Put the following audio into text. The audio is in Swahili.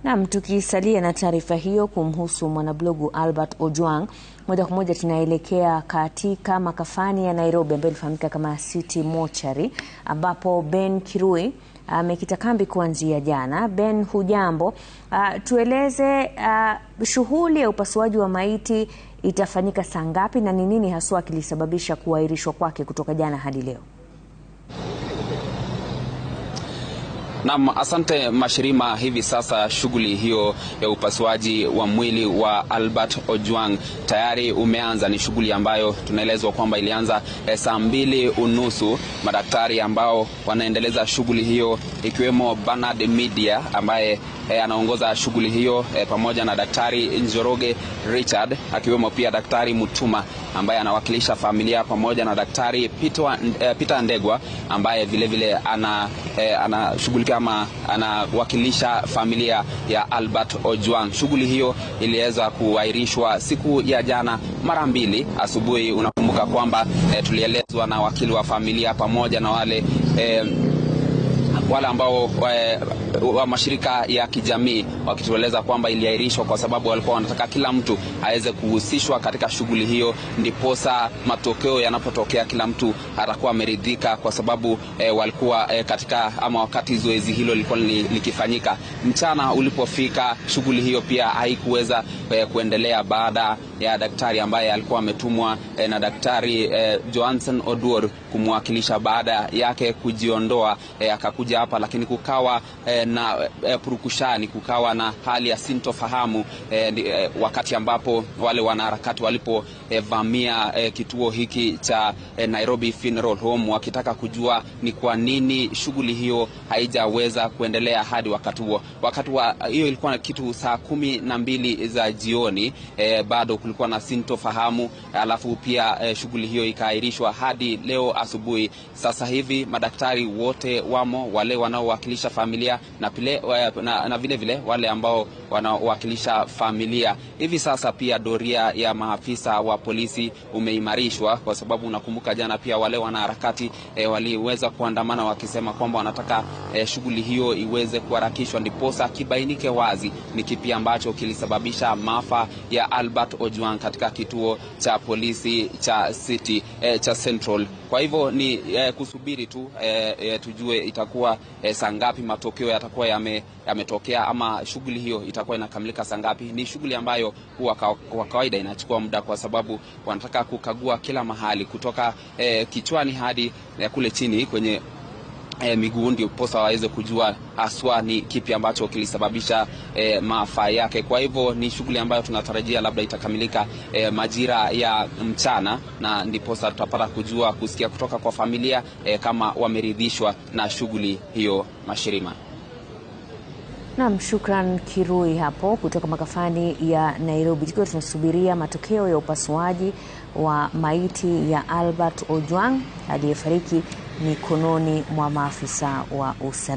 Naam, tukisalia na taarifa hiyo kumhusu mwanablogu Albert Ojwang, moja kwa moja tunaelekea katika makafani ya Nairobi ambayo ilifahamika kama City Mortuary, ambapo Ben Kirui amekita kambi kuanzia jana. Ben, hujambo? Tueleze shughuli ya upasuaji wa maiti itafanyika saa ngapi na ni nini haswa kilisababisha kuahirishwa kwake kutoka jana hadi leo? Naam, asante Mashirima. Hivi sasa shughuli hiyo ya upasuaji wa mwili wa Albert Ojwang tayari umeanza. Ni shughuli ambayo tunaelezwa kwamba ilianza saa 2:30. Madaktari ambao wanaendeleza shughuli hiyo ikiwemo Bernard Media ambaye anaongoza shughuli hiyo pamoja na Daktari Njoroge Richard, akiwemo pia Daktari Mutuma ambaye anawakilisha familia, pamoja na Daktari Peter Ndegwa ambaye vile anashughulikia ama anawakilisha familia ya Albert Ojwang. Shughuli hiyo iliweza kuahirishwa siku ya jana mara 2 asubuhi. Unakumbuka kwamba tulielezwa na wakili wa familia pamoja na wale ambao wa mashirika ya kijamii wakitueleza kwamba iliahirishwa kwa sababu walikuwa wanataka kila mtu aweze kuhusishwa katika shughuli hiyo, ndiposa matokeo yanapotokea kila mtu atakuwa ameridhika, kwa sababu walikuwa katika ama wakati zoezi hilo lilikuwa likifanyika. Mchana ulipofika, shughuli hiyo pia haikuweza kuendelea baada ya daktari ambaye alikuwa ametumwa na Daktari Johnson Oduor kumwakilisha baada yake kujiondoa, akakuja hapa, lakini kukawa na purukushani, kukawa na hali ya sintofahamu wakati ambapo wale wanaharakati walipovamia kituo hiki cha Nairobi Funeral Home, wakitaka kujua ni kwa nini shughuli hiyo haijaweza kuendelea hadi wakati huo. Wakati hiyo ilikuwa kitu saa 12 za jioni, bado kulikuwa na sintofahamu, alafu pia shughuli hiyo ikaahirishwa hadi leo asubuhi. Sasa hivi madaktari wote wamo, wale wanaowakilisha familia na vile vile wale ambao wanaowakilisha familia. Hivi sasa pia doria ya maafisa wa polisi umeimarishwa, kwa sababu unakumbuka jana pia wale wanaharakati waliweza kuandamana wakisema kwamba wanataka shughuli hiyo iweze kuharakishwa, ndiposa kibainike wazi ni kipi ambacho kilisababisha maafa ya Albert Ojwang katika kituo cha polisi cha City cha Central. Kwa hivyo ni kusubiri tu tujue itakuwa saa ngapi matokeo yatakuwa yametokea, ama shughuli hiyo itakuwa inakamilika saa ngapi. Ni shughuli ambayo huwa kwa kawaida inachukua muda, kwa sababu wanataka kukagua kila mahali kutoka kichwani hadi kule chini kwenye miguu, ndio posa waweze kujua haswa ni kipi ambacho kilisababisha maafa yake. Kwa hivyo ni shughuli ambayo tunatarajia labda itakamilika majira ya mchana, na ndiposa tutapata kusikia kutoka kwa familia kama wameridhishwa na shughuli hiyo. Mashirima. Naam, shukran Kirui hapo kutoka makafani ya Nairobi. Tukiwa tunasubiria matokeo ya upasuaji wa maiti ya Albert Ojwang aliyefariki mikononi mwa maafisa wa usalama.